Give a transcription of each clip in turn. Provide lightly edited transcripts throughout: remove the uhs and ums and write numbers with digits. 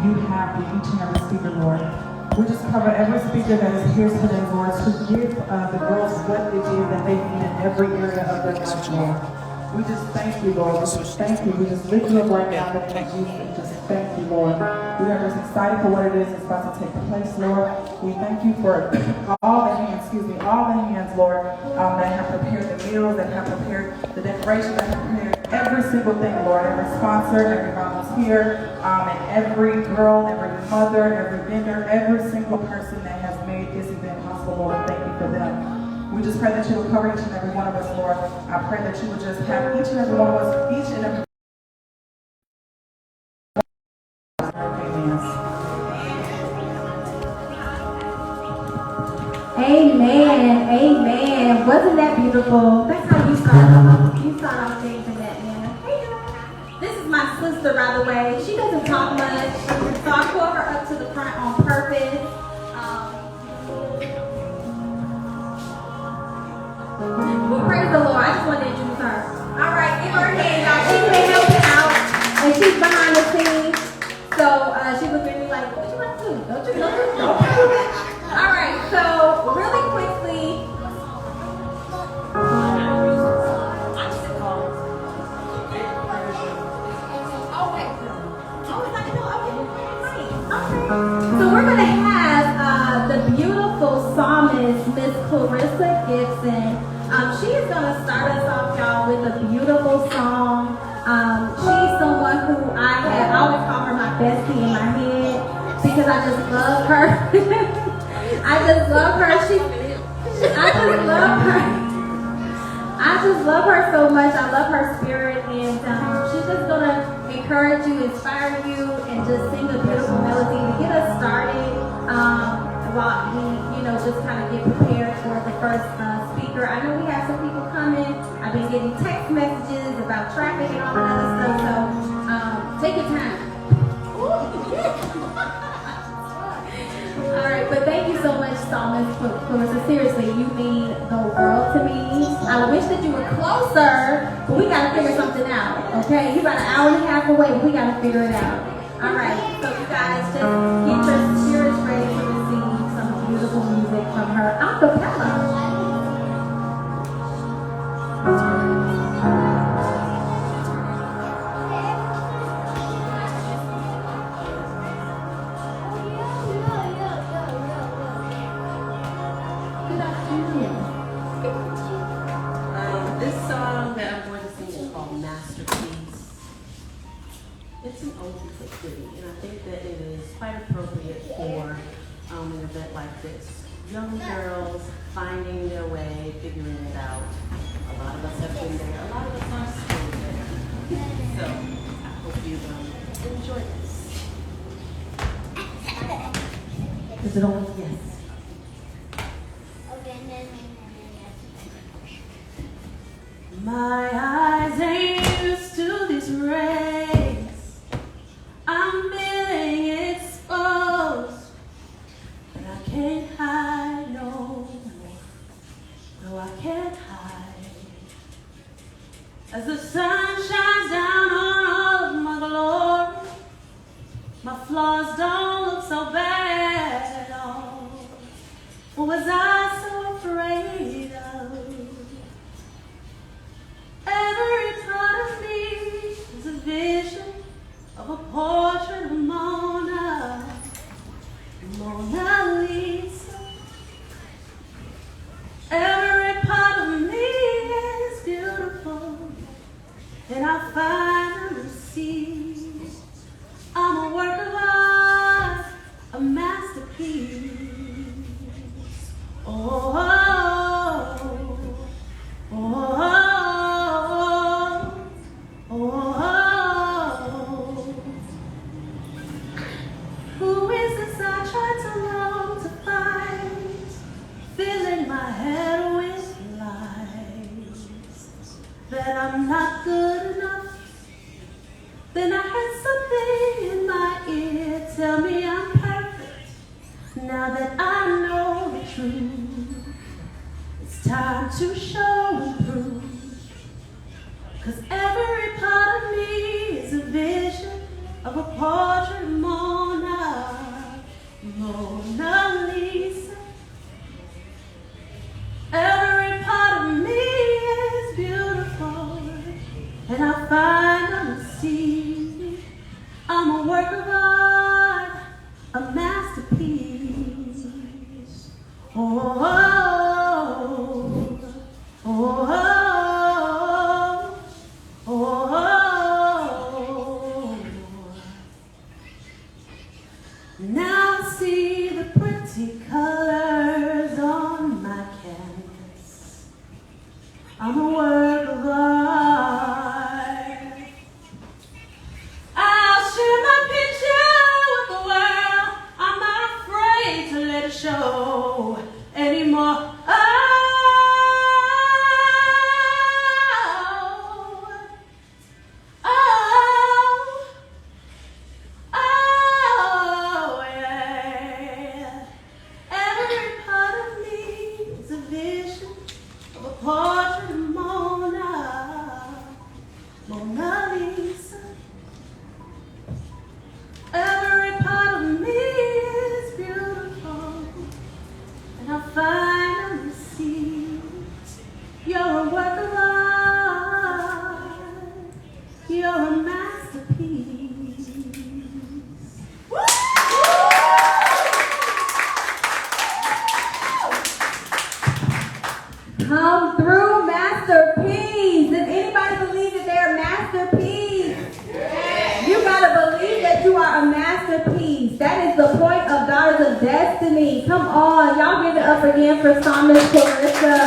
you have with each and every speaker, Lord. We just cover every speaker that is here today, Lord, to give the girls what it is that they need in every area of their life, Lord. We just thank you, Lord. We just thank you. We just lift you up right now in the name of Jesus. And just thank you, Lord. We are just excited for what it is that's about to take place, Lord. We thank you for all the hands, Lord, that have prepared the meals, that have prepared the decorations, that have prepared every single thing, Lord. Every sponsor, every volunteer, and every girl, every mother, every vendor, every single person that has made this event possible, Lord. Thank you for them. We just pray that you will cover each and every one of us, Lord. I pray that you will just have each and every one of us, each and every Amen. Amen. Wasn't that beautiful? That's how you start off. You start off things in that manner. Hey, girl. This is my sister, by the way. She doesn't talk much, so I pull her up to the front on purpose. Well, praise the Lord. I just wanted to introduce her. All right, give her a hand, y'all. She's been helping out, and she's behind the scenes. So she was really like, what you want to do? Don't you? All right, so really quickly. So we're going to have the beautiful psalmist, Miss Clarissa Gibson. She is going to start us off, y'all, with a beautiful song. She's someone who I always call her my bestie in my head because I just love her. I just love her. I just love her so much. I love her spirit, and she's just going to encourage you, inspire you, and just sing a beautiful melody to get us started while we, just kind of get prepared for the first speaker. I know we have some people coming. I've been getting text messages about traffic and all that other stuff, so take your time. All right, but thank you so much, Psalmist Clarissa. Seriously, you mean the world to me. I wish that you were closer, but we got to figure something out, okay? You about an hour and a half away, but we got to figure it out. All right, so you guys just get your spirits ready to receive some beautiful music from her a cappella. This song that I'm going to sing is called Masterpiece. It's an oldie but goodie, and I think that it is quite appropriate for an event like this. Young girls finding their way, figuring it out. A lot of us have been there. A lot of us are still there. So I hope you enjoy this. Is it on? Yes. My eyes ain't used to these rays. I'm being exposed, but I can't hide, no, I can't hide. As the sun shines down on all of my glory, my flaws don't look so bad at all. What was I so afraid of? Every part of me is a vision of a portrait of Mona Lisa. Every part of me is beautiful, and I finally see I'm a work of art, a masterpiece. Oh, oh, oh, oh. Who is this I try to long to find, filling my head with lies, that I'm not good enough? Then I heard something in my ear tell me I'm perfect. Now that I know the truth, it's time to show and prove. 'Cause every part of me is a vision of a portrait of Mona a work of art, a masterpiece. Oh, oh, oh, oh, oh, oh. Now see the pretty colors on my canvas. I'm a work of art. I'll share my picture with the world. I'm not afraid to let it show anymore. Oh, oh, oh, yeah. Every part of me is a vision of a portrait of Mona Lisa. Every part of me is beautiful, and I finally see you're a work of art. You're a masterpiece. Come through, masterpiece. Does anybody believe that they're a masterpiece? You gotta believe that you are a masterpiece. That is the point of Daughters of Destiny. Come on, y'all give it up again for Psalmist Clarissa.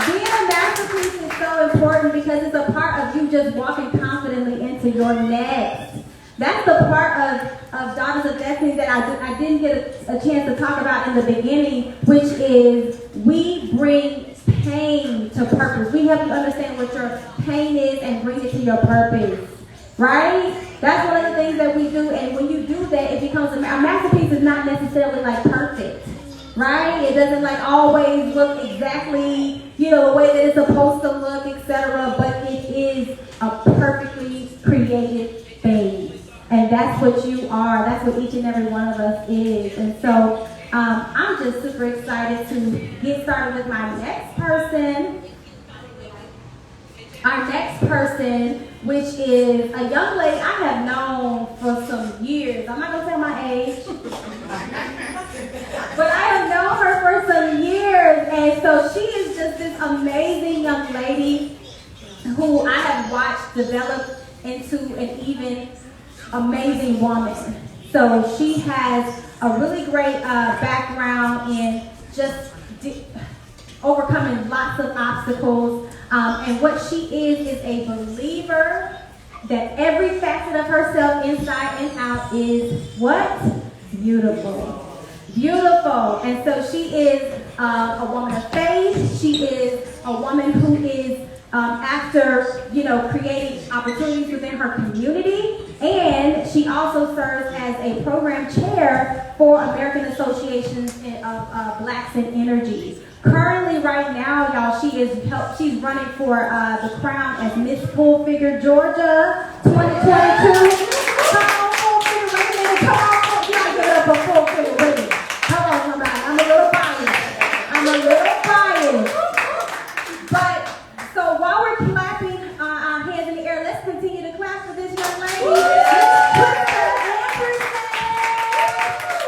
Being a masterpiece is so important because it's a part of you just walking confidently into your next. That's the part of Daughters of Destiny that I didn't get a chance to talk about in the beginning, which is we bring pain to purpose. We help you understand what your pain is and bring it to your purpose, right? That's one of the things that we do, and when you do that, it becomes a masterpiece is not necessarily like perfect, right? It doesn't like always look exactly, the way that it's supposed to look, etc., but it is a perfectly created thing. And that's what you are. That's what each and every one of us is. And so I'm just super excited to get started with my next person. Our next person, which is a young lady I have known for some years. I'm not going to tell my age. But I have known her for some years. And so she is just this amazing young lady who I have watched develop into an even amazing woman. So she has a really great background in just overcoming lots of obstacles. And what she is a believer that every facet of herself, inside and out, is what? Beautiful. Beautiful. And so she is a woman of faith. She is a woman who is after, creating opportunities within her community. And she also serves as a program chair for American Associations of Blacks in Energy. Currently, right now, y'all, she's running for the crown as Miss Full Figure Georgia 2022. Come on, Full Figure, wait a minute, come on, you gotta give it up for Full Figure women. Come on, somebody, I'm a little biased. But, so while we're clapping our hands in the air, let's continue to clap for this young lady.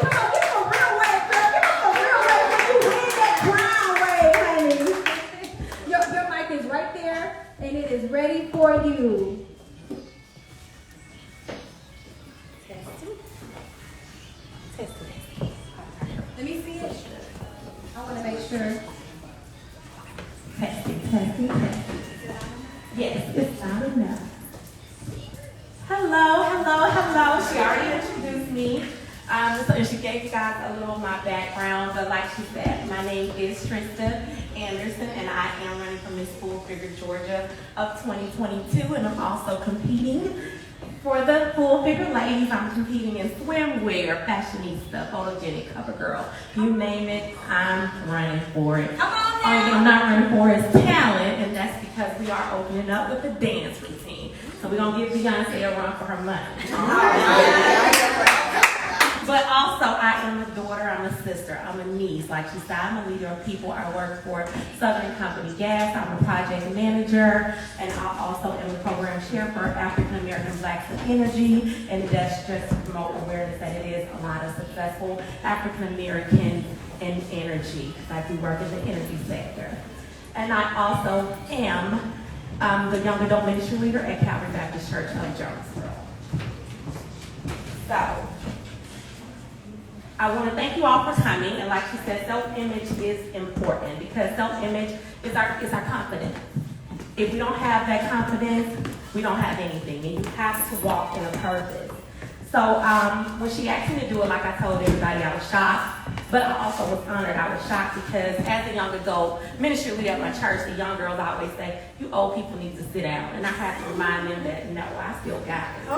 Come on, give them a real wave, girl. Give them a real wave when you win that crown wave, honey. Your mic is right there, and it is ready for you. Testing. Let me see it. I want to make sure. Testing. Yes, it's loud enough. Hello. She already introduced me. So she gave you guys a little of my background. But like she said, my name is Trista Anderson, and I am running for Miss Full Figure Georgia of 2022. And I'm also competing for the Full Figure Ladies. I'm competing in swimwear, fashionista, photogenic, cover girl. You name it, I'm running for it. Come on now. Only thing I'm not running for is talent, and that's because we are opening up with a dance routine. So we're going to give Beyonce a run for her money. But also, I I'm a daughter, I'm a sister, I'm a niece. Like she said, I'm a leader of people. I work for Southern Company Gas. I'm a project manager, and I also am the program chair for African American Blacks in Energy, and that's just to promote awareness that it is a lot of successful African Americans in energy, because I do work in the energy sector. And I also am the young adult ministry leader at Calvary Baptist Church of Jonesboro. So, I want to thank you all for coming, and like she said, self-image is important because self-image is our confidence. If we don't have that confidence, we don't have anything, and you have to walk in a purpose. So when she asked me to do it, like I told everybody, I was shocked, but I also was honored. I was shocked because as a young adult ministry leader at my church, the young girls always say, you old people need to sit down. And I have to remind them that, no, I still got it.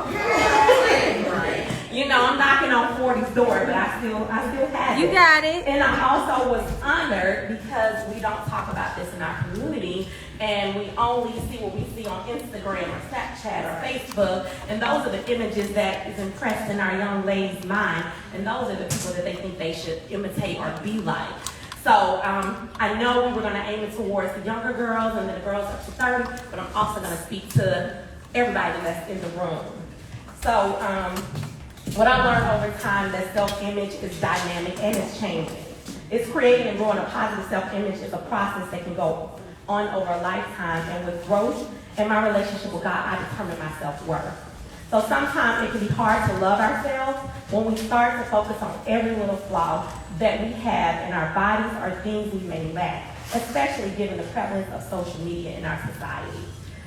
Okay. You know, I'm knocking on 40's door, but I still have it. You got it. And I also was honored because we don't talk about this in our community, and we only see what we see on Instagram or Snapchat or Facebook, and those are the images that is impressed in our young ladies' mind, and those are the people that they think they should imitate or be like. So I know we were going to aim it towards the younger girls and then the girls up to 30, but I'm also going to speak to everybody that's in the room. So what I learned over time, that self-image is dynamic and it's changing. It's creating and growing a positive self-image is a process that can go on over a lifetime, and with growth in my relationship with God, I determine my self-worth. So sometimes it can be hard to love ourselves when we start to focus on every little flaw that we have in our bodies or things we may lack, especially given the prevalence of social media in our society.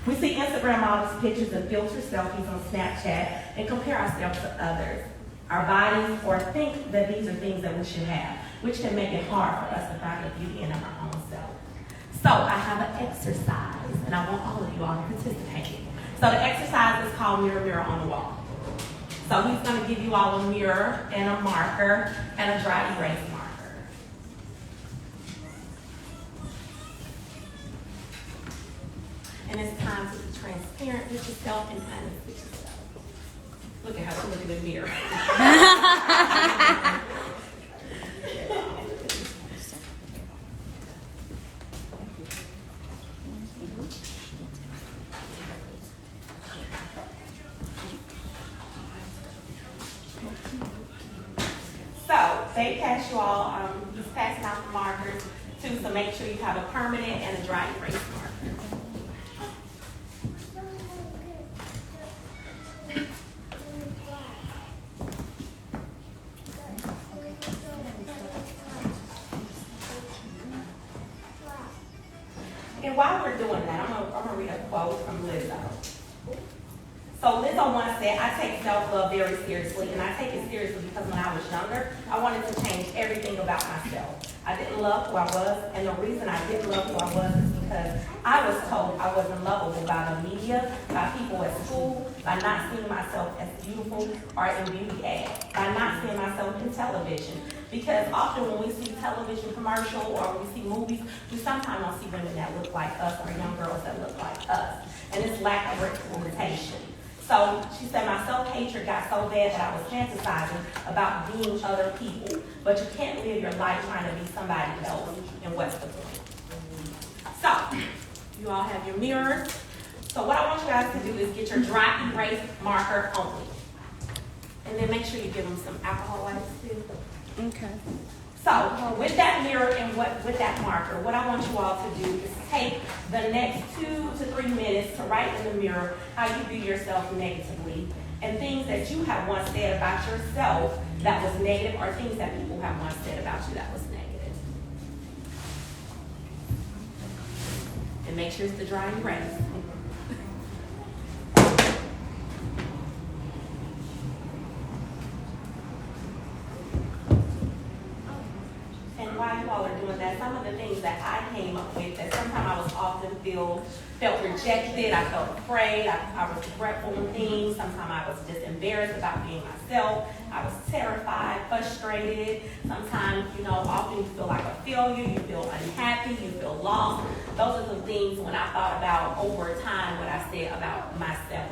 We see Instagram models, pictures, and filter selfies on Snapchat and compare ourselves to others, our bodies, or think that these are things that we should have, which can make it hard for us to find the beauty in our own self. So I have an exercise, and I want all of you all to participate. So the exercise is called Mirror, Mirror on the Wall. So he's going to give you all a mirror and a marker and a dry erase marker. And it's time to be transparent with yourself and honest with yourself. Look at how she look in the mirror. So they pass you all, he's passing out the markers too, so make sure you have a permanent and a dry erase marker. And while we're doing that, I'm gonna read a quote from Lizzo. So Lizzo once said, I take self-love very seriously, and I take it seriously because when I was younger, I wanted to change everything about myself. I didn't love who I was, and the reason I didn't love who I was is because I was told I wasn't lovable by the media, by people at school, by not seeing myself as beautiful or in beauty ads, by not seeing myself in television. Because often when we see television commercial or when we see movies, we sometimes don't see women that look like us or young girls that look like us. And it's lack of representation. So she said my self-hatred got so bad that I was fantasizing about being other people. But you can't live your life trying to be somebody else. And what's the point? So, you all have your mirrors. So what I want you guys to do is get your dry erase marker only. And then make sure you give them some alcohol wipes too. Okay. So, with that mirror and with that marker, what I want you all to do is take the next 2 to 3 minutes to write in the mirror how you view yourself negatively and things that you have once said about yourself that was negative, or things that people have once said about you that was negative. And make sure it's the dry erase. While you all are doing that, some of the things that I came up with that sometimes I was often felt rejected, I felt afraid, I was regretful in things, sometimes I was just embarrassed about being myself, I was terrified, frustrated, sometimes, often you feel like a failure, you feel unhappy, you feel lost. Those are the things when I thought about over time what I said about myself.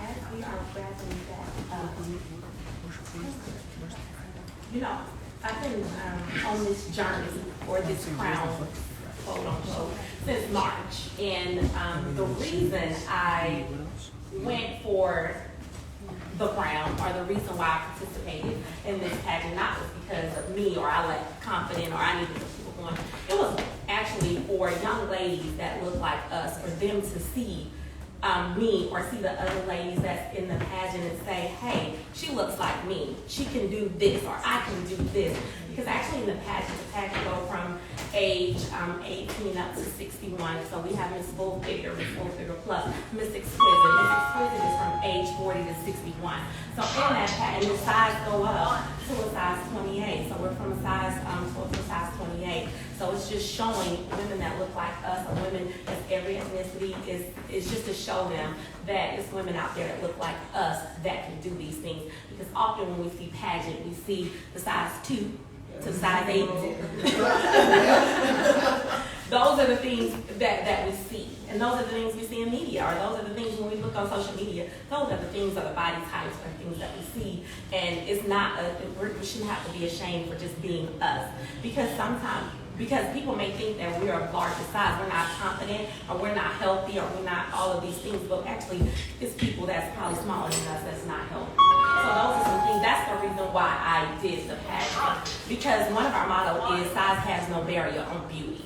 as we are wrapping that up, you know, I've been on this journey or this crown, quote unquote, since March. And the reason I went for the crown, or the reason why I participated in this pageant, not was because of me or I lacked confidence or I needed to people going. It was actually for young ladies that look like us, for them to see me or see the other ladies that's in the pageant and say, hey, she looks like me. She can do this, or I can do this. Because actually in the pageant go from age 18 up to 61. So we have Miss Full Figure Plus, Miss Exquisite. Miss Exquisite is from age 40 to 61. So in that pageant, the size go up to a size 28. So we're from a size 12 to a size 28. So it's just showing women that look like us, or women of every ethnicity, is just to show them that it's women out there that look like us that can do these things. Because often when we see pageant, we see the size 2 to size 8. Those are the things that we see. And those are the things we see in media, or those are the things when we look on social media. Those are the things, are the body types, or things that we see. And it's not, we shouldn't have to be ashamed for just being us. Because people may think that we're of larger size, we're not confident, or we're not healthy, or we're not all of these things, but actually it's people that's probably smaller than us that's not healthy. So those are some things, that's the reason why I did the pageant. Because one of our motto is size has no barrier on beauty.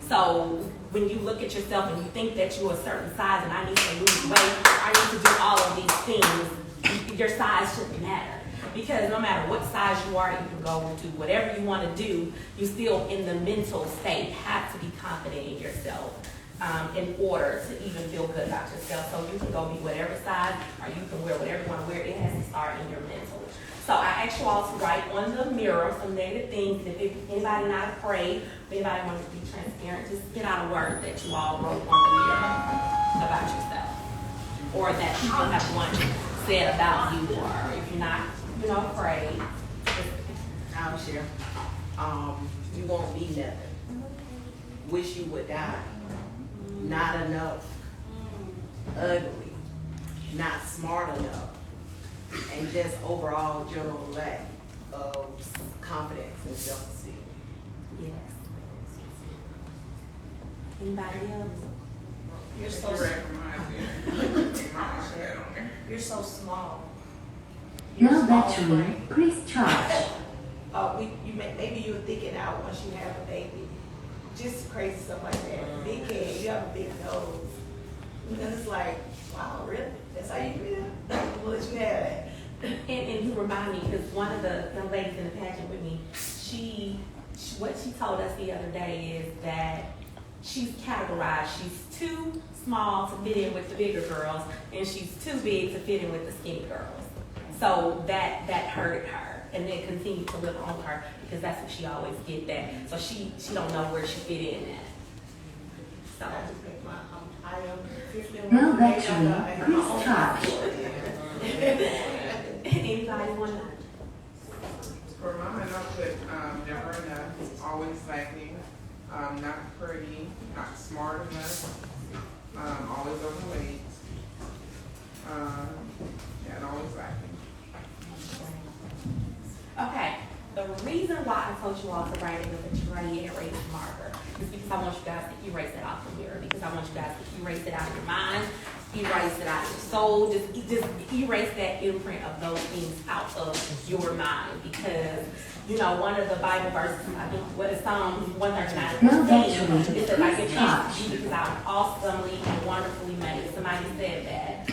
So when you look at yourself and you think that you're a certain size and I need to lose weight, I need to do all of these things, your size shouldn't matter. Because no matter what size you are, you can go to whatever you want to do, you still in the mental state have to be confident in yourself in order to even feel good about yourself. So you can go be whatever size, or you can wear whatever you want to wear. It has to start in your mental. So I asked you all to write on the mirror some negative things. And if anybody not afraid, if anybody wants to be transparent, just get out a word that you all wrote on the mirror about yourself, or that people have once said about you, or if you're not, afraid. I'll share. You won't be nothing. Wish you would die. Not enough. Ugly. Not smart enough. And just overall general lack of confidence and self-esteem. Yes. Anybody else? You're so You're so small. No battery, please charge. Maybe you're thinking out once you have a baby. Just crazy stuff like that. Big head, you have a big nose. And then it's like, wow, really? That's how you feel? What you have? And you remind me, because one of the young ladies in the pageant with me, what she told us the other day is that she's categorized. She's too small to fit in with the bigger girls, and she's too big to fit in with the skinny girls. So that hurted her, and then continued to live on her, because that's what she always get that. So she don't know where she fit in at. So. No battery, please charge. Anybody want to? For mine, I put never enough, always lacking, not pretty, not smart enough, always overweight, and always lacking. Okay, the reason why I told you all to write it with a dry erase marker is because I want you guys to erase it off the mirror, because I want you guys to erase it out of your mind, erase it out of your soul, just erase that imprint of those things out of your mind, because one of the Bible verses, I think, what is Psalms 139:15, it says, I give thanks to you because I'm awesomely and wonderfully made. Somebody said that.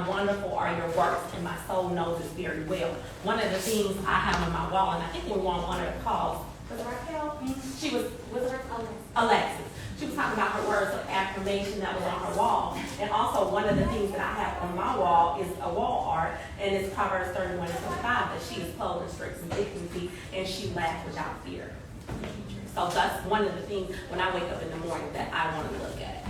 Wonderful are your works, and my soul knows it very well. One of the things I have on my wall, and I think we won one of the calls, was it Raquel? She was it Alexis? She was talking about her words of affirmation that was on her wall. And also one of the things that I have on my wall is a wall art, and it's Proverbs 31:25, that she is clothed in strength and dignity, and she laughs without fear. So that's one of the things when I wake up in the morning that I want to look at,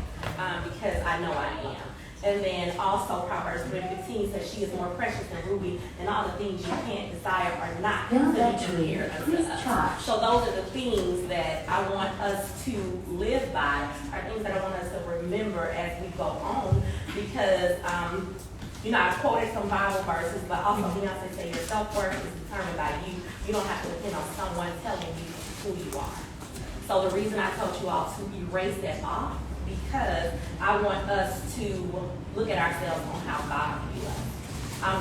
because I know I am. And then also Proverbs 3:15 says she is more precious than ruby, and all the things you can't desire are not considered unto us. So those are the things that I want us to live by, are things that I want us to remember as we go on, because You know, I quoted some Bible verses, but also Beyonce said your self-worth is determined by you. You don't have to depend on someone telling you who you are. So the reason I told you all to erase that off, because I want us to look at ourselves on how God views us.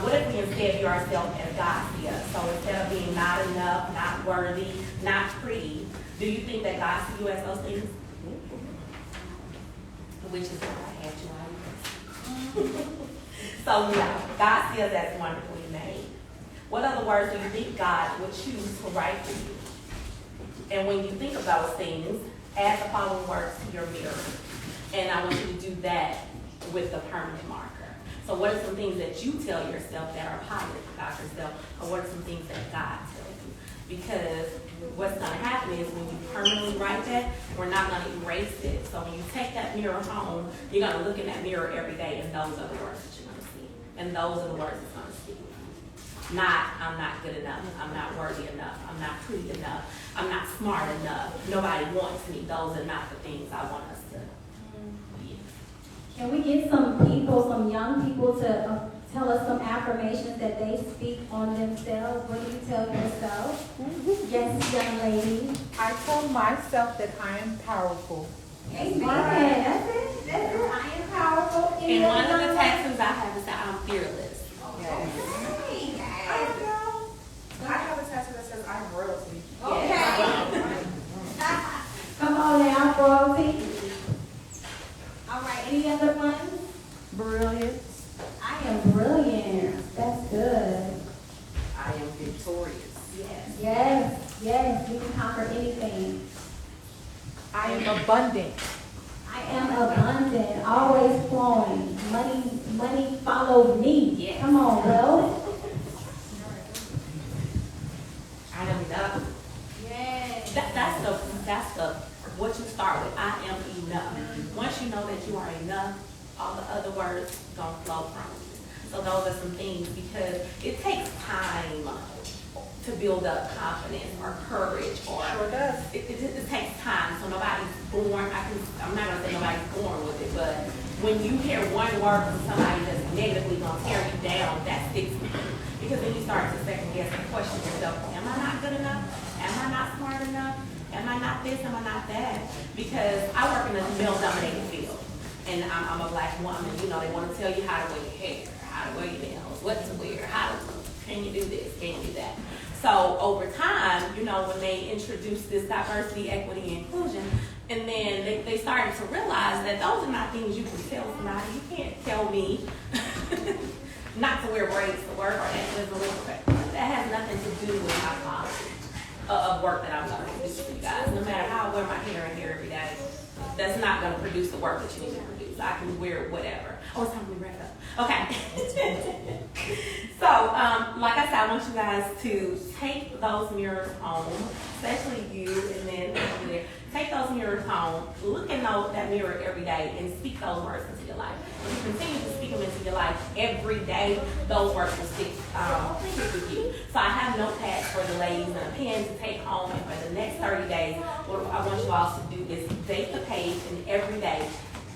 What if we instead view ourselves as God sees us? So instead of being not enough, not worthy, not pretty, do you think that God sees you as those things? Which is what I had you out. So yeah, God sees us as wonderfully made. What other words do you think God would choose to write for you? And when you think of those things, add the following words to your mirror. And I want you to do that with the permanent marker. So what are some things that you tell yourself that are positive about yourself? Or what are some things that God tells you? Because what's going to happen is when you permanently write that, we're not going to erase it. So when you take that mirror home, you're going to look in that mirror every day, and those are the words that you're going to see. And those are the words it's going to see. Not, I'm not good enough. I'm not worthy enough. I'm not pretty enough. I'm not smart enough. Nobody wants me. Those are not the things I want us to be. Can we get some people, some young people to tell us some affirmations that they speak on themselves? What do you tell yourself? Yes, young lady. I tell myself that I am powerful. Amen. That's it. That's it. I am powerful. And one of the tattoos I have is that I'm fearless. Yes. I have a tattoo that says I'm royalty. Okay. Come on now, royalty. All right, any other ones? Brilliant. I am brilliant. That's good. I am victorious. Yes, yes, you can conquer anything. I am abundant. I am abundant, always flowing. Money follows me. Yes. Come on, Will. I am enough. Yes. That's the what you start with. I am enough. Once you know that you are enough, all the other words gonna flow from you. So those are some things, because it takes time to build up confidence or courage, or Sure does. it takes time. So nobody's born. I'm not gonna say nobody's born with it, but when you hear one word from somebody that's negatively gonna tear you down, that sticks with you. Because then you start to second guess and question yourself, am I not good enough? Am I not smart enough? Am I not this? Am I not that? Because I work in a male-dominated field, and I'm a black woman. You know, they want to tell you how to wear your hair, how to wear your nails, what to wear, can you do this, can you do that? So over time, you know, when they introduced this diversity, equity, and inclusion, and then they started to realize that those are not things you can tell somebody. You can't tell me not to wear braids to work, or that has nothing to do with my policy of work that I'm going to produce for you guys. No matter how I wear my hair in here every day, that's not going to produce the work that you need to produce. I can wear whatever. Oh, it's time to wrap up. Okay. So, like I said, I want you guys to take those mirrors home, especially you, and then over there. Take those mirrors home, look in that mirror every day, and speak those words into your life. If you continue to speak them into your life every day, those words will stick with you. So I have notepads for the ladies and a pen to take home, and for the next 30 days, what I want you all to do is date the page, and every day,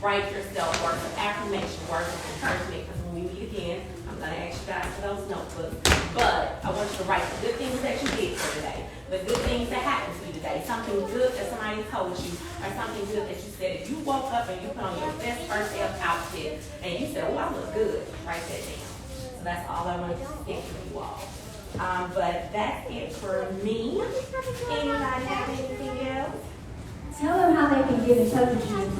write yourself words of affirmation, words of encouragement, because when we meet again, I'm going to ask you guys for those notebooks. But I want you to write the good things that you did for today, the good things that happened to you today, something good that somebody told you, or something good that you said. If you woke up and you put on your best first day of outfit, and you said, oh, I look good, write that down. So that's all I wanted to think for you all. But that's it for me. Anybody have anything else? Tell them how they can get in touch with you.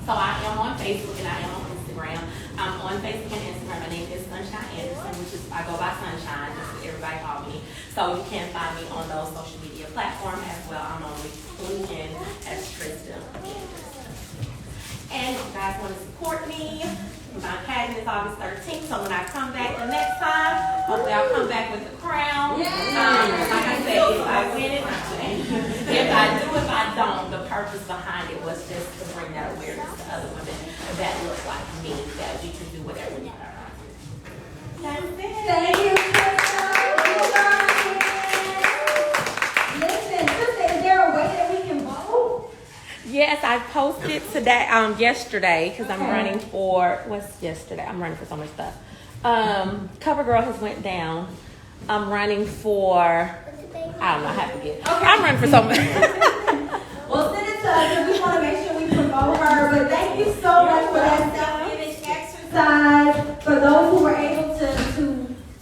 So I am on Facebook and I am on Instagram. I'm on Facebook and Instagram. My name is Sunshine Anderson, which is, I go by Sunshine, just so everybody call me. So you can find me on those social media platforms as well. I'm on LinkedIn as Trista Anderson. And if you guys want to support me, my pageant is August 13th, so when I come back the next time, hopefully I'll come back with the crown. Like I said, if I win it, if I do, if I don't, the purpose behind it was just to bring that awareness to other women that look like me, that we can do whatever we want. That's it. Thank you, Crystal. Listen, Crystal, is there a way that we can vote? Yes, I posted today, yesterday, because I'm running for, what's yesterday? I'm running for so much stuff. CoverGirl has went down. I'm running for, I don't know, I have to get, I'm running for so much. Well, send it to us because we want to make sure we promote her. But thank you so much for that self-image exercise. For those who were able to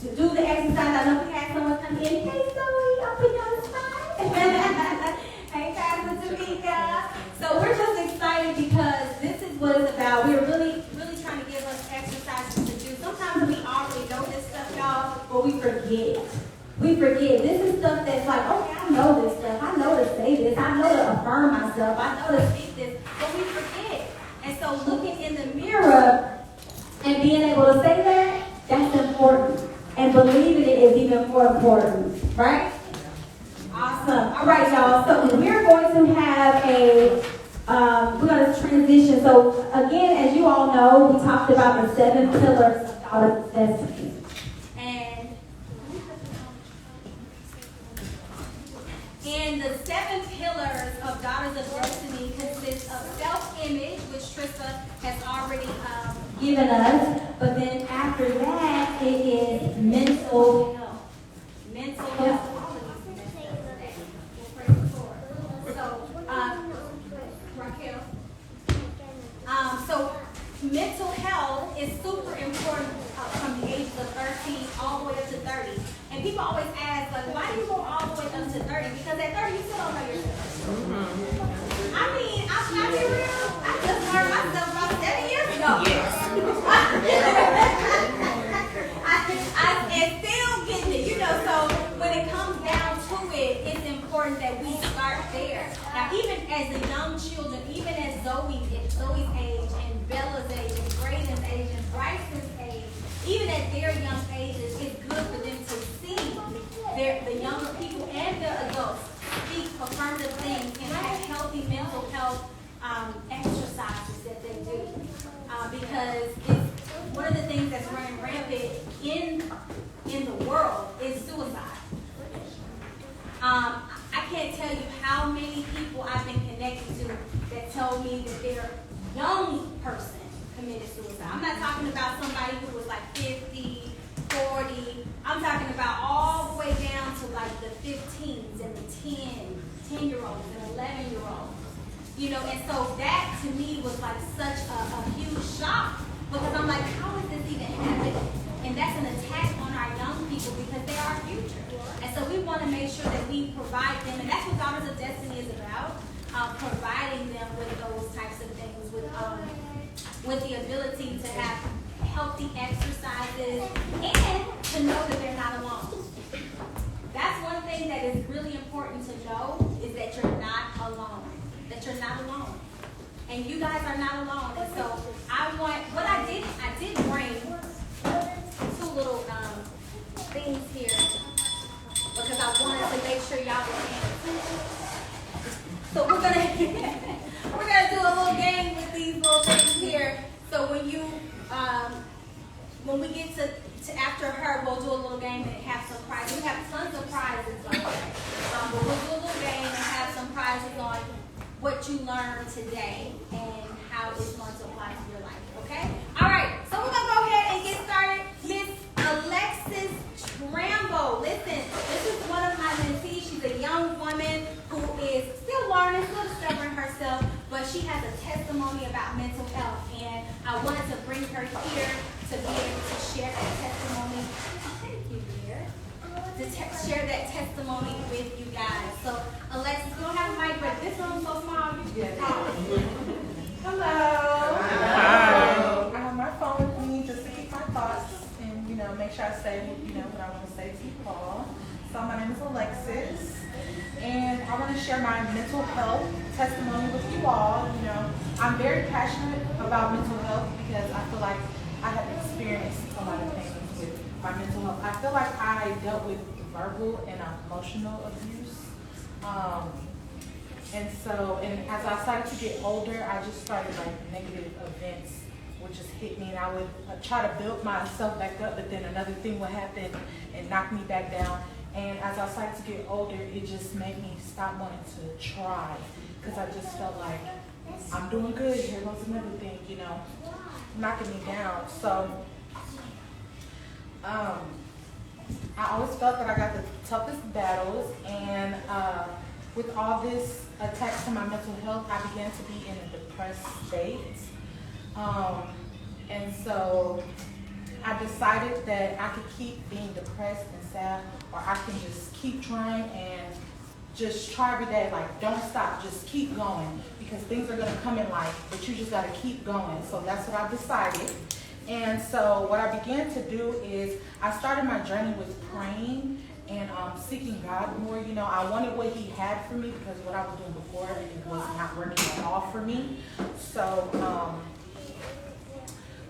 do the exercise, I know we had someone come in. Hey, Zoe, I'll put you on the spot. Hey, Pastor Tamika. So we're just excited because this is what it's about. We're really trying to give us exercises to do. Sometimes we already know this stuff, y'all, but we forget. We forget. This is stuff that's like, okay, I know this stuff. I know to say this. I know to affirm myself. I know to speak this. But we forget. And so looking in the mirror and being able to say that, that's important. And believing it is even more important. Right? Awesome. All right, y'all. So we're going to have we're going to transition. So again, as you all know, we talked about the 7 pillars of Daughter's Destiny. And the 7 pillars of Daughters of Destiny consist of self-image, which Trista has already given us. But then after that, it is mental health. Mental health. So, Raquel. So mental health is super important from the ages of 13 all the way up to 30. And people always ask, like, why do you go all the way up to 30? Because at 30, you still don't know yourself. I mean, I'm not being real. I just learned myself about 7 years ago. Yes. And still getting it, you know. So when it comes down to it, it's important that we start there. Now, even as the young children, even as Zoe's age, and Bella's age, and Graydon's age, and Bryson's age, even at their young ages, it's good for them to see the younger people and the adults speak affirmative things and have healthy mental health exercises that they do. Because it's one of the things that's running rampant in the world is suicide. I can't tell you how many people I've been connected to that tell me that their young person committed suicide. I'm not talking about somebody who was like 50, 40. I'm talking about all the way down to like the 15s and the 10-year-olds and 11-year-olds. You know, and so that to me was like such a huge shock because I'm like, how is this even happening? And that's an attack on our young people because they are our future. And so we want to make sure that we provide them, and that's what Daughters of Destiny is about, providing them with those types of things, with the ability to have healthy exercises and to know that they're not alone. That's one thing that is really important to know is that you're not alone. That you're not alone. And you guys are not alone. And so I did bring 2 little things here because I wanted to make sure y'all were paying attention. So we're gonna do a little game with these little things here. So when we get to after her, we'll do a little game and have some prizes. We have tons of prizes on that. But we'll do a little game and have some prizes on what you learned today and how it's going to apply to your life. Okay? All right. So we're gonna go ahead and get started. Miss Alexis Trambo. Listen, this is one of my mentees. She's a young woman who is still learning, still discovering herself, but she has a testimony about mental health, and I wanted to bring her here to be able to share that testimony. Thank you, dear. To share that testimony with you guys. So, Alexis, we don't have a mic, but this room's so small, you can talk. Hello. Hi. I have my phone with me just to keep my thoughts and, make sure I say, what I want to say to you all. So my name is Alexis, and I want to share my mental health testimony with you all. I'm very passionate about mental health because I feel like I have experienced a lot of things with my mental health. I feel like I dealt with verbal and emotional abuse. And as I started to get older, I just started negative events would just hit me, and I would try to build myself back up, but then another thing would happen and knock me back down. And as I started to get older, it just made me stop wanting to try because I just felt like I'm doing good. Here goes another thing, you know, knocking me down. So, I always felt that I got the toughest battles, and with all this attacks to my mental health, I began to be in a depressed state. And so I decided that I could keep being depressed and sad, or I can just keep trying and just try every day, like don't stop, just keep going, because things are gonna come in life, but you just gotta keep going. So that's what I decided. And so what I began to do is I started my journey with praying and seeking God more. You know, I wanted what He had for me, because what I was doing before, it was not working at all for me. So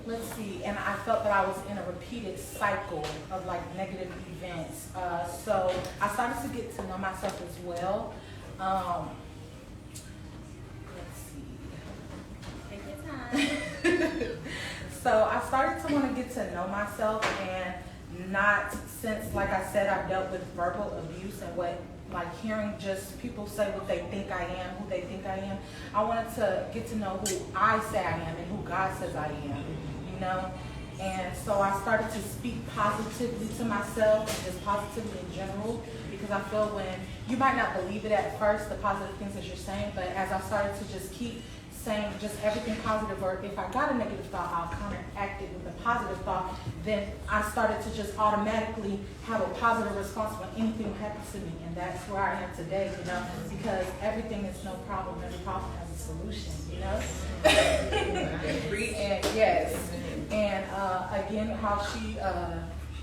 let's see, and I felt that I was in a repeated cycle of like negative events. So I started to get to know myself as well. Let's see. Take your time. So I started to want to get to know myself, and not since, like I said, I've dealt with verbal abuse and what, like hearing just people say what they think I am, who they think I am. I wanted to get to know who I say I am and who God says I am, you know? And so I started to speak positively to myself and just positively in general, because I feel when you might not believe it at first, the positive things that you're saying, but as I started to just keep saying just everything positive, or if I got a negative thought, I'll counteract it with a positive thought, then I started to just automatically have a positive response when anything happens to me. And that's where I am today, you know, because everything is no problem. Every problem has a solution, you know? And yes. And again, how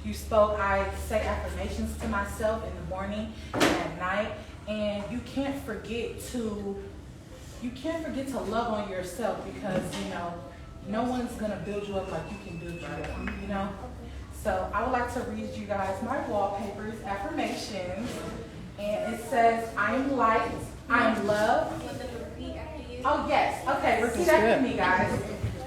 you spoke, I say affirmations to myself in the morning and at night. And you can't forget to love on yourself, because, you know, no one's going to build you up like you can build you up, you know? So I would like to read you guys my wallpapers, affirmations. And it says, I am light, I am love. Oh, yes. Okay, repeat after me, guys.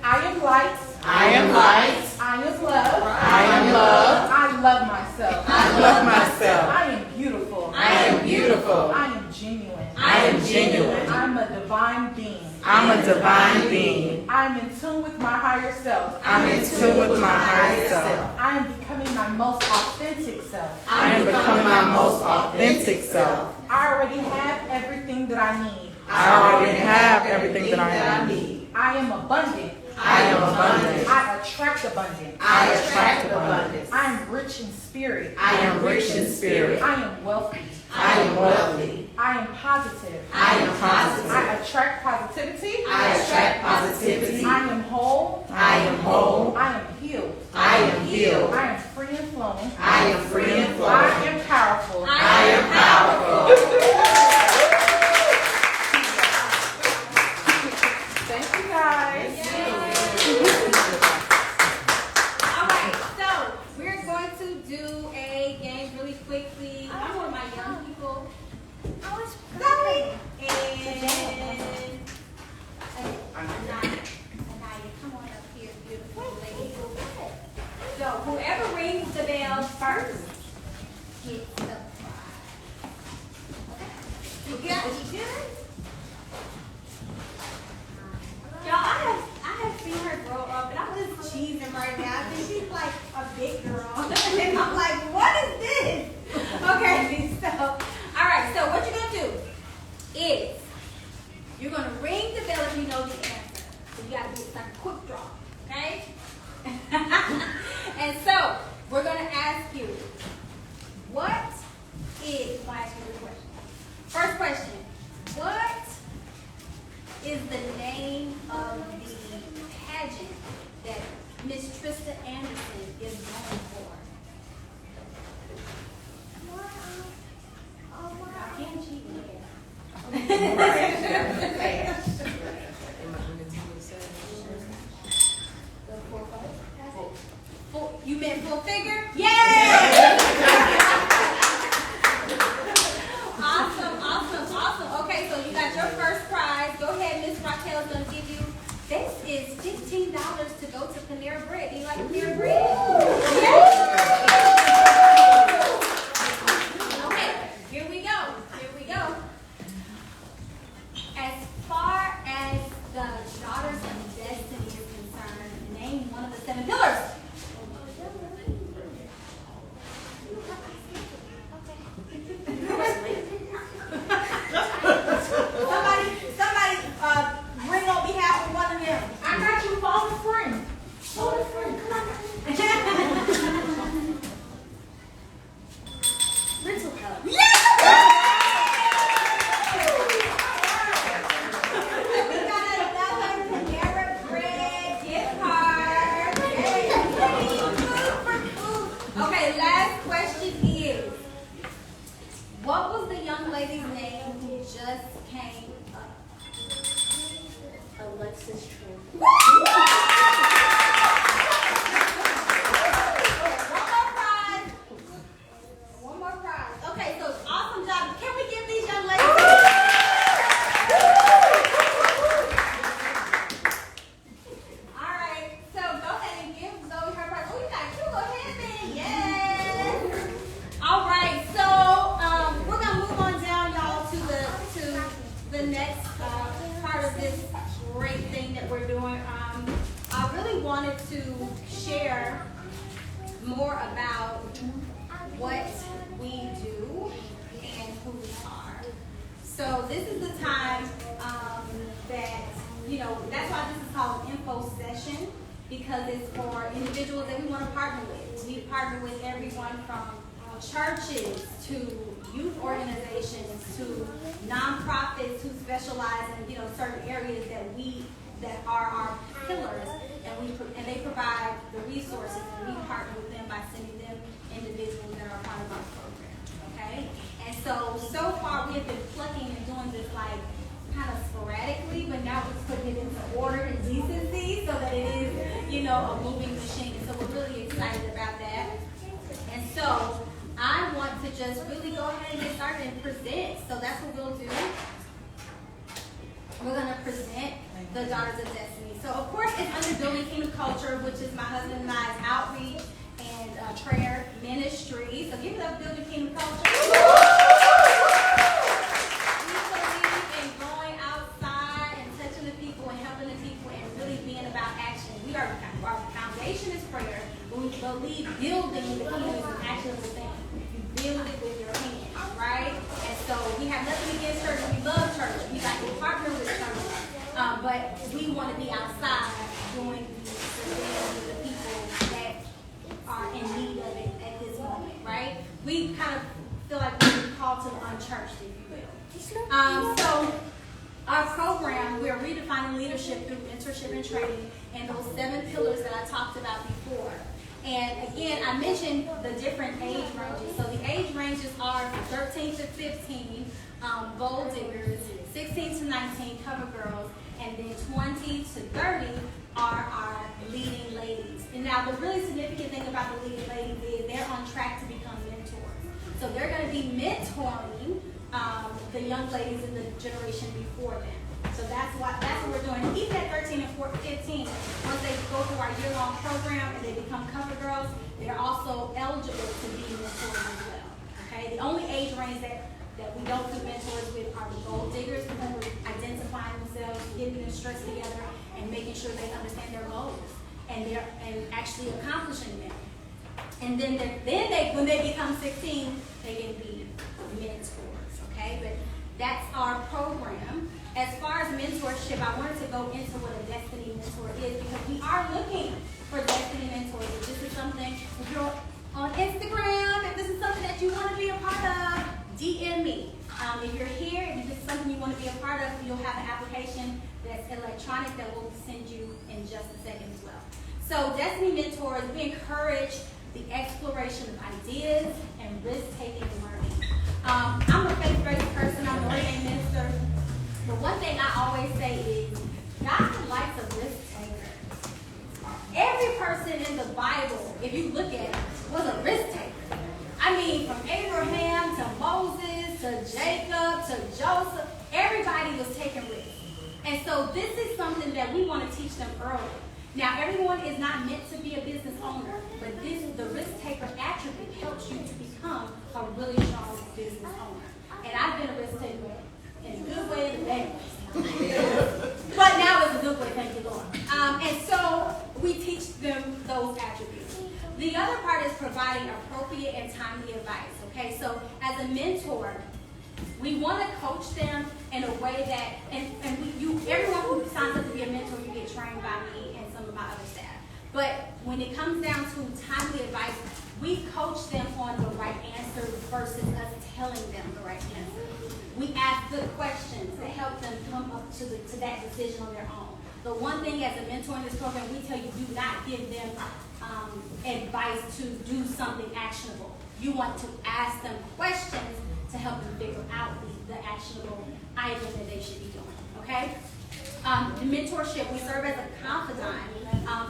I am light. I am light. I am love. I am love. I love myself. I love myself. I am beautiful. I am beautiful. I am genuine. I am genuine. I'm a divine being. I'm a divine being. I'm in tune with my higher self. I'm in tune with my higher self. I am becoming my most authentic self. I am becoming my most authentic self. I already have everything that I need. I already have everything that I need. I am abundant. I am abundant. I attract abundance. I attract abundance. I am rich in spirit. I am rich in spirit. I am wealthy. I am wealthy. I am positive. I am positive. I attract positivity. I attract positivity. I am whole. I am whole. I am healed. I am healed. I am free and flowing. I am free and flowing. I am powerful. I am powerful. Thank you, guys. All right, so we're going to do a game really quickly. I want my young people. Sorry. And Anaya, come on up here, beautiful lady. So whoever rings the bell first gets Okay, last question is, what was the young lady's name who just came up? Alexis True. One more prize. One more prize. Okay, so awesome job. Can we give these young ladies? All right, so go ahead and give Zoe her prize. Oh, you got two. Go ahead then. Yes. All right, so we're gonna move on down, y'all, to the next part of this great thing that we're doing. I really wanted to share more about what we do and who we are. So this is the time that, that's why this is called an info session, because it's for individuals that we want to partner with. We partner with everyone from churches to youth organizations to nonprofits who specialize in certain areas that are our pillars, and they provide the resources, and we partner with them by sending them individuals that are part of our program. Okay, and so far we have been plucking and doing this like kind of sporadically, but now we're putting it into order and decency so that it is a moving machine. And so we're really excited about that. And so I want to just really go ahead and get started and present. So that's what we'll do. We're going to present the Daughters of Destiny. So of course it's under Building Kingdom Culture, which is my husband and I's outreach and prayer ministry. So give it up, Building Kingdom Culture. We believe in going outside and touching the people and helping the people and really being about action. Our foundation is prayer, but we believe building the kingdom is an actionable thing. You build it with your hands, right? And so we have nothing against church. We love church. We like to partner with church. But we want to be outside doing the things with the people that are in need of it at this moment, right? We kind of feel like we're called to the unchurched, if you will. So our program, we're redefining leadership through mentorship and training and those 7 pillars that I talked about before. And again, I mentioned the different age ranges. So the age ranges are 13 to 15, gold diggers, 16 to 19, cover girls, and then 20 to 30 are our leading ladies. And now the really significant thing about the leading ladies is they're on track to become mentors. So they're going to be mentoring the young ladies in the generation before them. So that's what we're doing. Even at 13 and 15, once they go through our year-long program and they become cover girls, they're also eligible to be mentors as well. Okay? The only age range that we don't do mentors with are the gold diggers, because we're identifying themselves, getting their stress together, and making sure they understand their goals and actually accomplishing them. And then when they become 16, they can be mentors. Okay? But that's our program. As far as mentorship, I wanted to go into what a destiny mentor is, because we are looking for destiny mentors. If this is something, if you're on Instagram, if this is something that you want to be a part of, DM me. If you're here, if this is something you want to be a part of, you'll have an application that's electronic that we'll send you in just a second as well. So Destiny Mentors, we encourage the exploration of ideas and risk-taking and learning. I'm a faith-based person. I'm an ordained minister. But one thing I always say is, God likes a risk taker. Every person in the Bible, if you look at it, was a risk taker. I mean, from Abraham to Moses to Jacob to Joseph, everybody was taking risks. And so this is something that we want to teach them early. Now, everyone is not meant to be a business owner, but the risk taker attribute helps you to become a really strong business owner. And I've been a risk taker in a good way and a bad way. But now it's a good way, thank you, Lord. And so we teach them those attributes. The other part is providing appropriate and timely advice. Okay, so as a mentor, we want to coach them in a way that, everyone who signs up to be a mentor, you get trained by me and some of my other staff. But when it comes down to timely advice, we coach them on the right answer versus us telling them the right answer. We ask good questions to help them come up to that decision on their own. The one thing as a mentor in this program, we tell you, do not give them advice to do something actionable. You want to ask them questions to help them figure out the actionable item that they should be doing, okay? The mentorship, we serve as a confidant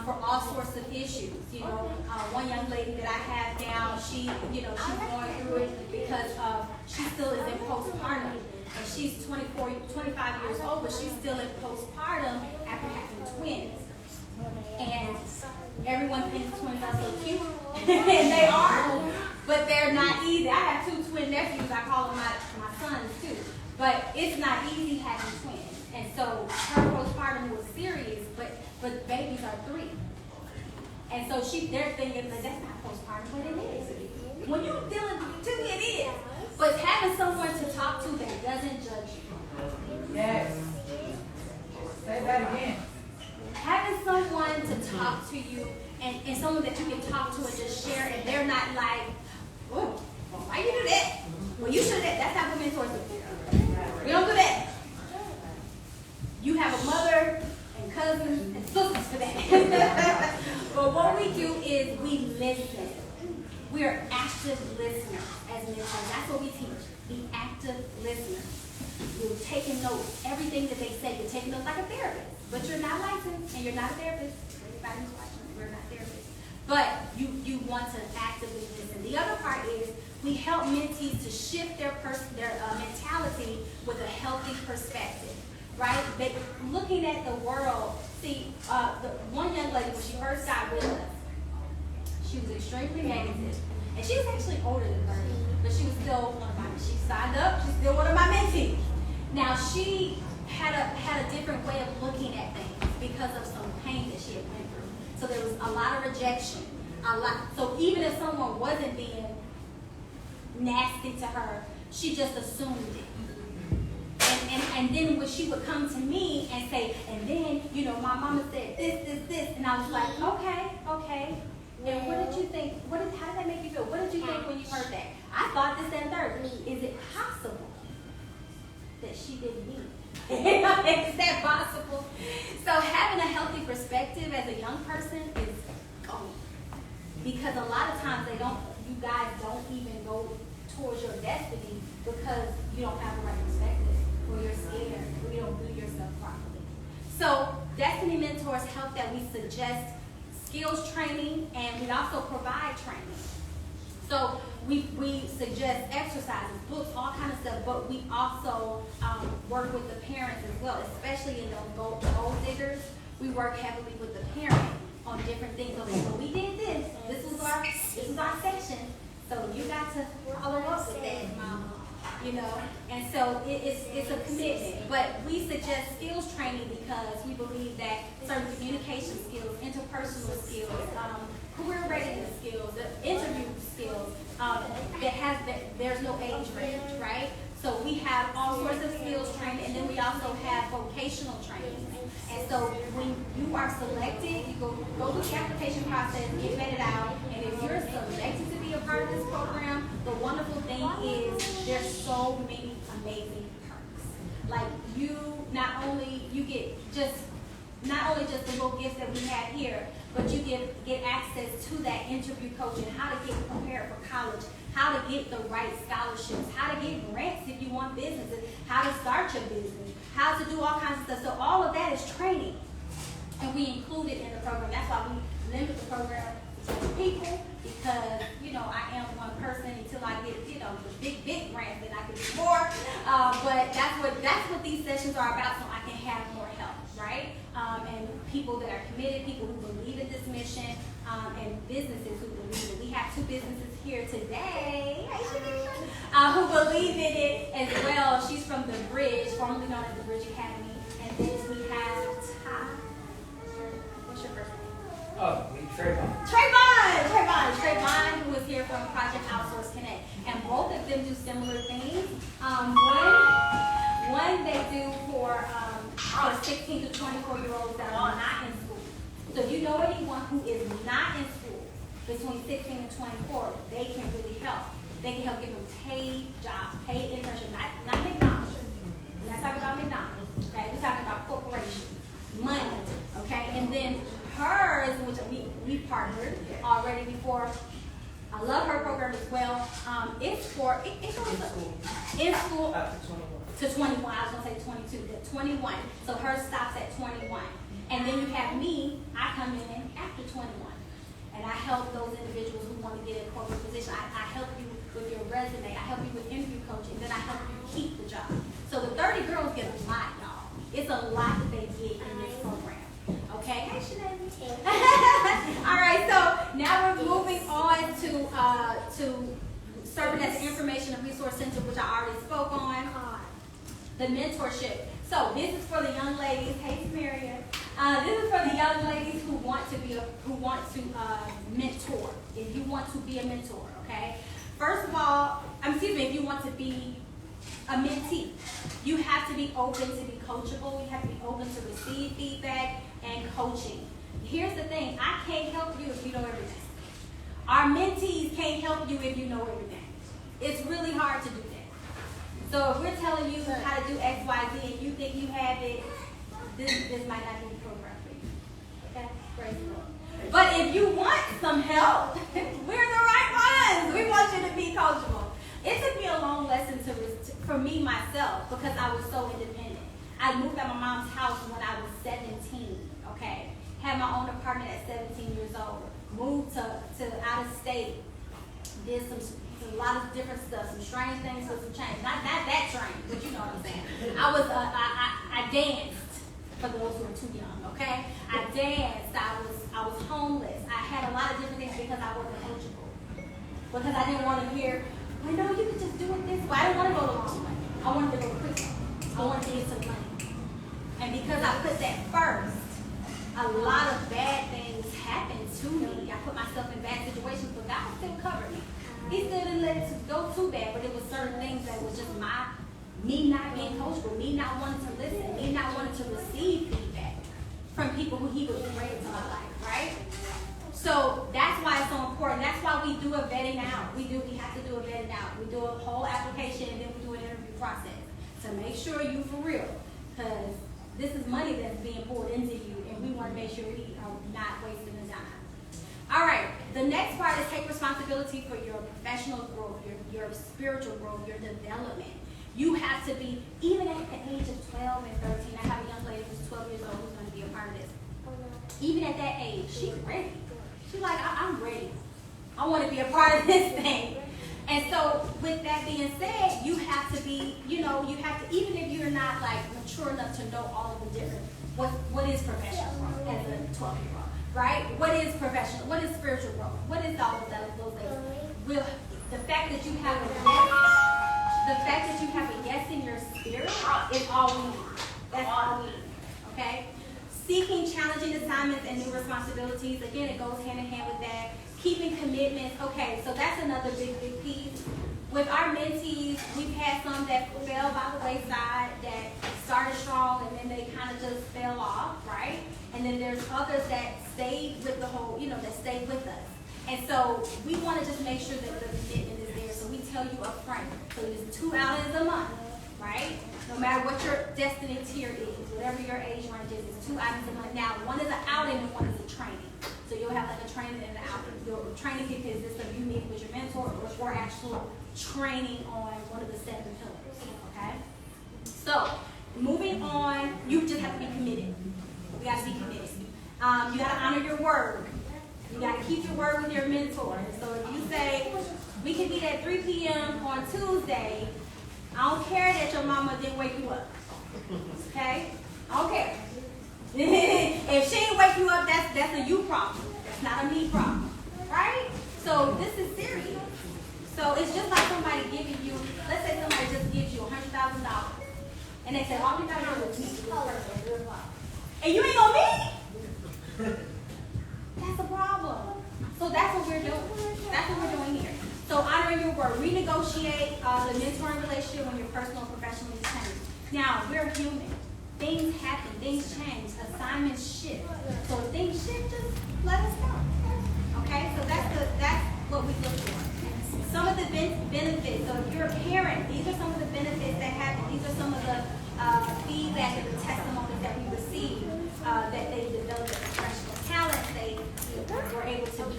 for all sorts of issues. You know, one young lady that I have now, she's going through it because she still is in postpartum. And she's 25 years old, but she's still in postpartum after having twins. And everyone thinks twins are so cute, and they are, but they're not easy. I have 2 twin nephews, I call them my sons too, but it's not easy having twins. And so her postpartum was serious, but babies are 3. And so they're thinking that that's not postpartum, but it is. When you're dealing with 2, it is. But having someone to talk to that doesn't judge you. Yes. Say that again. Having someone to talk to you and someone that you can talk to and just share, and they're not like, oh, well, why you do that? Well, you should that. That's how we mentors do. We don't do that. You have a mother and cousins and sisters for that. But what we do is we listen. We are active listeners as mentors. That's what we teach. Be active listeners. You're taking notes. Everything that they say, you're taking notes like a therapist. But you're not licensed and you're not a therapist. Everybody who's watching, we're not therapists. But you want to actively listen. The other part is we help mentees to shift their mentality with a healthy perspective, right? They looking at the world. See, the one young lady, when she first got with us, she was extremely negative. And she was actually older than 30, but she was still one of my, she signed up, she's still one of my mentees. Now she had a different way of looking at things because of some pain that she had went through. So there was a lot of rejection, so even if someone wasn't being nasty to her, she just assumed it. And then when she would come to me and say, and then, my mama said this, and I was like, okay. And what did you think? How did that make you feel? What did you think when you heard that? I thought this and third. Is it possible that she didn't mean it? Is that possible? So having a healthy perspective as a young person is gold. Because a lot of times you guys don't even go towards your destiny because you don't have the right perspective, or you're scared, or you don't do yourself properly. So Destiny Mentors help that we suggest skills training, and we also provide training. So we suggest exercises, books, all kinds of stuff, but we also work with the parents as well, especially in those gold diggers. We work heavily with the parent on different things. Okay, so we did this. This was our section. So you got to follow up with that, mama. And so it's a commitment. But we suggest skills training because we believe that certain communication skills, interpersonal skills, career readiness skills, the interview skills, there's no age range, right? So we have all sorts of skills training, and then we also have vocational training. And so when you are selected, you go through the application process, get vetted out, and if you're selected to be a part of this program, the wonderful thing is there's so many amazing perks. Like not only just the little gifts that we have here, but you get access to that interview coaching, how to get prepared for college, how to get the right scholarships, how to get grants if you want businesses, how to start your business, how to do all kinds of stuff. So all of that is training, and we include it in the program. That's why we limit the program to people, because I am one person until I get the big grants, and I can do more. But that's what these sessions are about, so I can have more help, right? And people that are committed, people who believe in this mission, and businesses who believe it. We have 2 businesses here today who believe in it as well. She's from The Bridge, formerly known as The Bridge Academy. And then we have Ty. What's your first name? Trayvon, who is here from Project Outsource Connect. And both of them do similar things. One they do for 16 to 24-year-olds that are not in school. So if you know anyone who is not in school between 16 and 24, they can really help. They can help give them paid jobs, paid internship, not McDonald's. We're not talking about McDonald's, okay? We're talking about corporations, money, okay? And then hers, which we partnered already before. I love her program as well. It's for, it's in school to 21. I was gonna say 22, but 21. So hers stops at 21. And then you have me, I come in after 21. And I help those individuals who want to get in a corporate position. I help you with your resume. I help you with interview coaching. Then I help you keep the job. So the 30 girls get a lot, y'all. It's a lot that they get in this program. Okay? Hey, Sinead. All right, so now we're moving on to serving as an information and resource center, which I already spoke on. The mentorship. So this is for the young ladies. Hey, Samaria. This is for the young ladies who want to mentor. If you want to be a mentor, okay. First of all, if you want to be a mentee, you have to be open to be coachable. You have to be open to receive feedback and coaching. Here's the thing: I can't help you if you know everything. Our mentees can't help you if you know everything. It's really hard to do that. So if we're telling you how to do X, Y, Z, and you think you have it, this might not be the program for you. Okay? Praise the Lord. But if you want some help, we're the right ones. We want you to be coachable. It took me a long lesson for me myself because I was so independent. I moved out of my mom's house when I was 17. Okay, had my own apartment at 17 years old. Moved to out of state. Did a lot of different stuff, some strange things with some change. Not that strange, but you know what I'm saying. I danced. For those who are too young, okay? I danced, I was homeless. I had a lot of different things because I wasn't coachable. Because I didn't want to hear, well, no, you could just do it this way. I didn't want to go the long way. I wanted to go quick. I wanted to get some money. And because I put that first, a lot of bad things happened to me. I put myself in bad situations, but God still covered me. He still didn't let it go too bad, but it was certain things that was just me not being coachable, me not wanting to listen, me not wanting to receive feedback from people who he would bring into my life, right? So that's why it's so important. That's why we do a vetting out. We have to do a vetting out. We do a whole application and then we do an interview process to make sure you for real, because this is money that's being poured into you, and we want to make sure we are not wasting the time. All right, the next part is take responsibility for your professional growth, your spiritual growth, your development. You have to be, even at the age of 12 and 13, I have a young lady who's 12 years old who's going to be a part of this. Even at that age, she's ready. She's like, I'm ready. I want to be a part of this thing. And so with that being said, you have to be, you have to, even if you're not like mature enough to know all of the different, what is professional growth as a 12-year-old, right? What is professional? What is spiritual growth? What is all of those things? The fact that you have a yes in your spirit is all we need. That's all we need. Okay? Seeking challenging assignments and new responsibilities. Again, it goes hand in hand with that. Keeping commitments. Okay, so that's another big piece. With our mentees, we've had some that fell by the wayside, that started strong and then they kind of just fell off, right? And then there's others that stayed with the whole, that stayed with us. And so we want to just make sure that the commitment is there. So we tell you up front. So it's 2 outings a month, right? No matter what your destiny tier is, whatever your age range is, it's 2 outings a month. Now, one is an outing and one is a training. So you'll have like a training and an outing. Your training can consist of you meeting with your mentor or actual training on one of the 7 pillars, okay? So moving on, you just have to be committed. We got to be committed. You got to honor your word. You got to keep your word with your mentor. So if you say, we can meet at 3 p.m. on Tuesday, I don't care that your mama didn't wake you up. Okay? I don't care. If she didn't wake you up, that's a you problem. That's not a me problem. Right? So this is serious. So it's just like somebody giving you, let's say somebody just gives you $100,000. And they say, all we got to do is meet this person at 3 o'clock. And you ain't going to meet? That's a problem. So that's what we're doing. That's what we're doing here. So honoring your word. Renegotiate the mentoring relationship when your personal and professional needs change. Now, we're human. Things happen. Things change. Assignments shift. So if things shift, just let us know. Okay? So that's what we look for. Some of the benefits. So if you're a parent, these are some of the benefits that happen. These are some of the feedback and the testimonies that we receive that they develop their professional talents. They we're able to be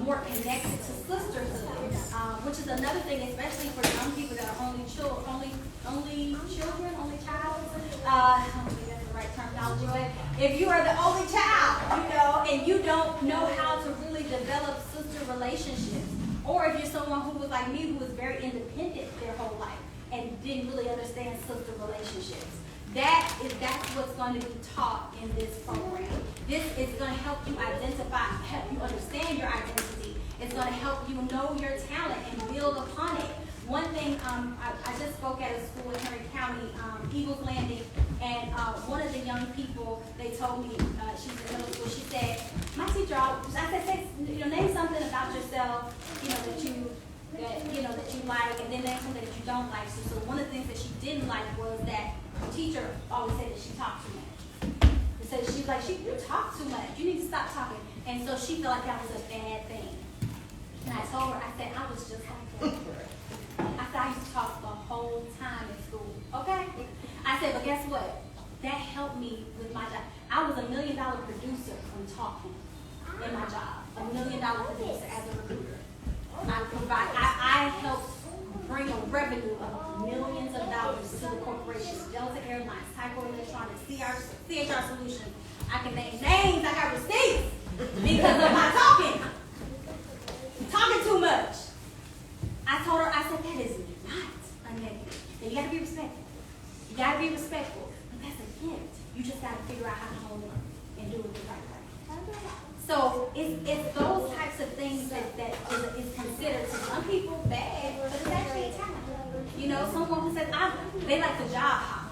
more connected to sisterhood, which is another thing, especially for young people that are only child. I don't think that's the right terminology, but if you are the only child, and you don't know how to really develop sister relationships, or if you're someone who was like me, who was very independent their whole life and didn't really understand sister relationships. That's what's going to be taught in this program. This is going to help you identify, help you understand your identity. It's going to help you know your talent and build upon it. One thing, I just spoke at a school in Henry County, Eagles Landing, and one of the young people, they told me, she's in middle school, she said, my teacher, I said, name something about yourself, that you like, and then name something that you don't like. So one of the things that she didn't like was that the teacher always said that she talked too much. So she's like, you talk too much. You need to stop talking. And so she felt like that was a bad thing. And I told her, I said, I was just like that. I said, I used to talk the whole time in school. Okay? I said, but guess what? That helped me with my job. I was $1 million producer from talking in my job. $1 million producer as a recruiter. I helped bring a revenue of millions of dollars to the corporations, Delta Airlines, Tyco Electronics, CHR Solutions. I can name names, I got receipts because of my talking. Talking too much. I told her, I said, that is not a negative. And you gotta be respectful. You gotta be respectful. But that's a gift. You just gotta figure out how to hone it and do it the right way. So it's those types of things that is considered to some people bad, but it's actually a talent. Someone who says, they like to job hop.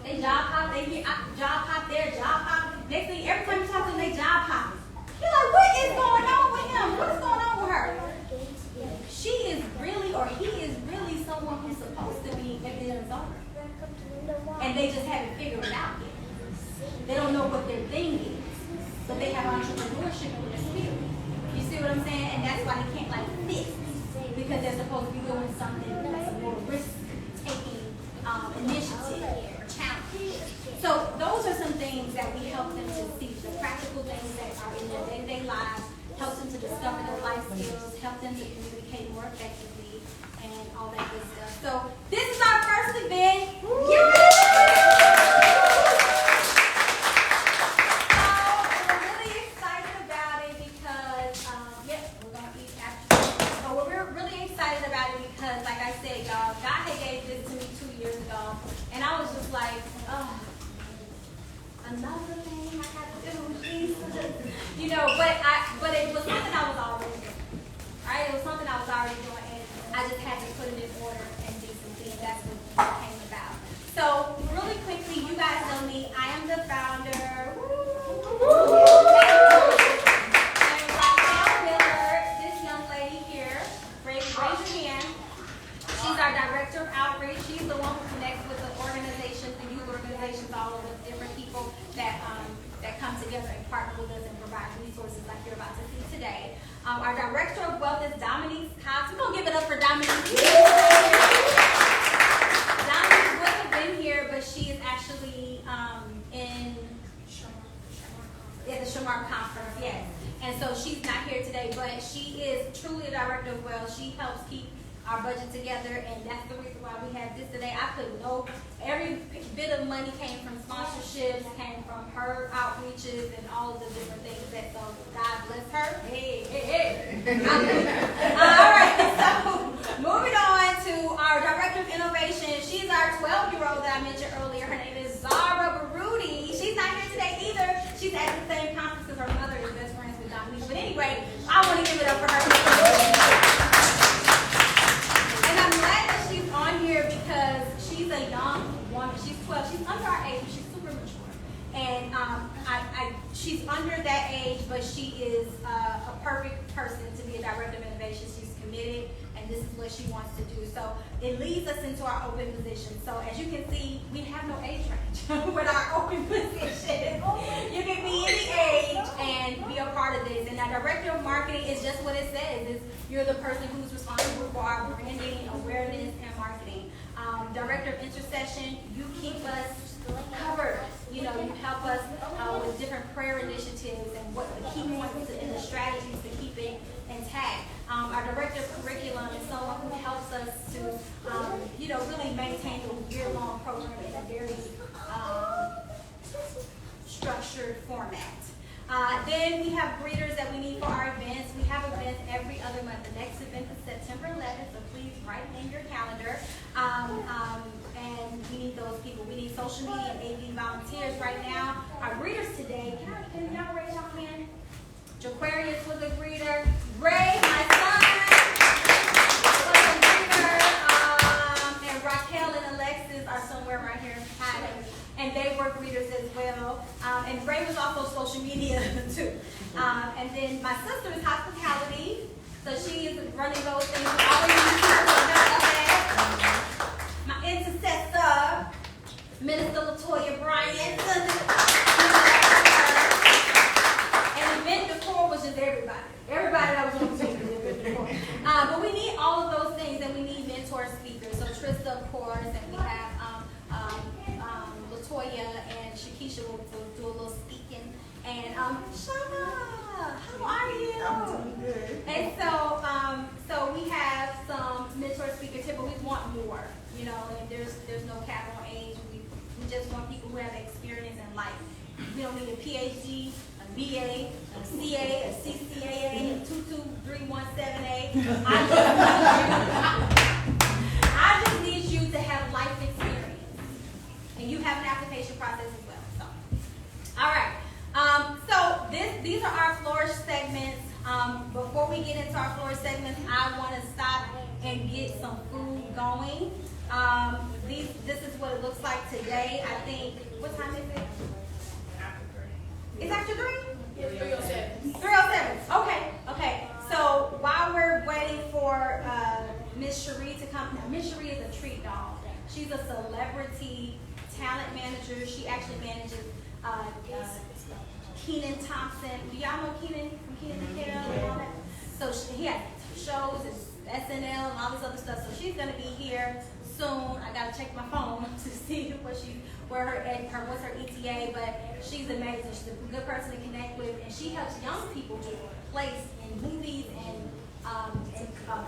They job hop, they hear job hop there, job hop. Next thing, every time you talk to them, they job hop. You're like, what is going on with him? What is going on with her? She is really, or he is really someone who's supposed to be a business owner. And they just haven't figured it out yet. They don't know what their thing is. But they have entrepreneurship in their spirit. You see what I'm saying? And that's why they can't fit. Because they're supposed to be doing something that's a more risk-taking initiative or challenge. So those are some things that we help them to see, the practical things that are in their day-to-day lives, help them to discover their life skills, help them to communicate more effectively, and all that good stuff. So this is our first event. Another thing I got to do, Jesus. But it was something I was already doing. Right? It was something I was already doing, and I just had to put it in order and decency, and that's what it came about. So, really quickly, you guys know me. I am the founder. This young lady here, raise your hand. She's our director of outreach. She's the one who connects with the organizations, the youth organizations, all over different people that come together and partner with us and provide resources like you're about to see today. Our director of wealth is Dominique Cox. We're going to give it up for Dominique. Dominique would have been here, but she is actually in the Shamar Conference, yes. And so she's not here today, but she is truly a director of wealth. She helps keep our budget together, and that's the reason why we have this today. I couldn't know. Every bit of money came from sponsorships, came from her outreaches, and all of the different things that, so God bless her. Hey. All right, so moving on to our Director of Innovation. She's our 12-year-old that I mentioned earlier. Her name is Zara Baruti. She's not here today either. She's at the same conference because her mother is best friends with Dominique. But anyway, I want to give it up for her. I'm glad that she's on here because she's a young woman. She's 12. She's under our age, but she's super mature. And she's under that age, but she is a perfect person to be a director of innovation. She's committed, and this is what she wants to do. So it leads us into our open position. So as you can see, we have no age range with our open position. You can be any age and be a part of this. And our director of marketing is just what it says. You're the person who's responsible for our branding, awareness, and marketing. Director of intercession, you keep us covered. You help us with different prayer initiatives. that. Our director of curriculum is someone who helps us to, really maintain the year-long program in a very structured format. Then we have greeters that we need for our events. We have events every other month. The next event is September 11th, so please write it in your calendar. And we need those people. We need social media and AV volunteers right now. Our greeters today, can y'all raise your hand? Jaquarius was a greeter. Ray, my son, was a greeter. And Raquel and Alexis are somewhere right here hiding. And they were greeters as well. And Ray was also social media too. And then my sister is hospitality. So she is running those things. Always my intercessor, Minister LaToya Bryant. And event decor was just everybody. Everybody that was on the team was event decor. But we need all of those things, and we need mentor speakers. So Trista, of course, and we have LaToya and Shakisha will do a little speaking. And Shana, how are you? I'm doing good. And so we have some mentor speakers here, but we want more. And there's no cap on age. We just want people who have experience in life. We don't need a PhD, a BA, a CA, a CCAA, a 22317A. I just need you to have life experience. And you have an application process as well. So, all right. These are our flourish segments. Before we get into our flourish segments, I want to stop and get some food going. This is what it looks like today. I think, what time is it? It's after 3? Yeah, 3:07. 3:07. Okay. So while we're waiting for Miss Cherie to come, now Miss Cherie is a treat dog. She's a celebrity talent manager. She actually manages Kenan Thompson. Do y'all know Kenan from Kenan and Kel and all that? So he has shows and SNL and all this other stuff. So she's gonna be here soon. I gotta check my phone to see what's her ETA, but she's amazing. She's a good person to connect with, and she helps young people get placed in movies and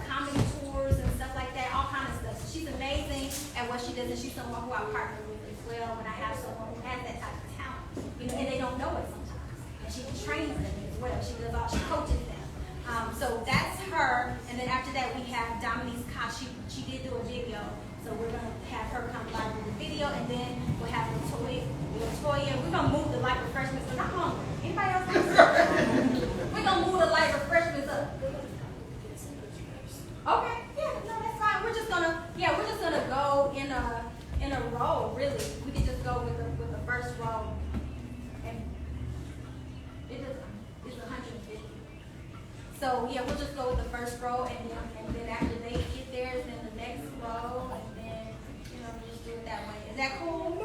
comedy tours and stuff like that, all kinds of stuff. So she's amazing at what she does, and she's someone who I partner with as well when I have someone who has that type of talent, and they don't know it sometimes. And she trains them as well. She coaches them. So that's her, and then after that we have Dominique Scott. She did do a video, so we're gonna have her come live with the video, and then we'll have LaToya. We're gonna move the light refreshments because I'm hungry. Anybody else hungry? We're gonna move the light refreshments up. Okay, yeah, no, that's fine. We're just gonna go in a row. Really, we can just go with the first row, and it's 150. So yeah, we'll just go with the first row, and then after they get theirs, then the next row, and then we'll just do it that way. Is that cool?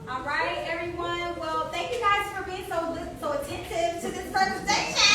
All right, everyone. Well, thank you guys for being so attentive to this presentation.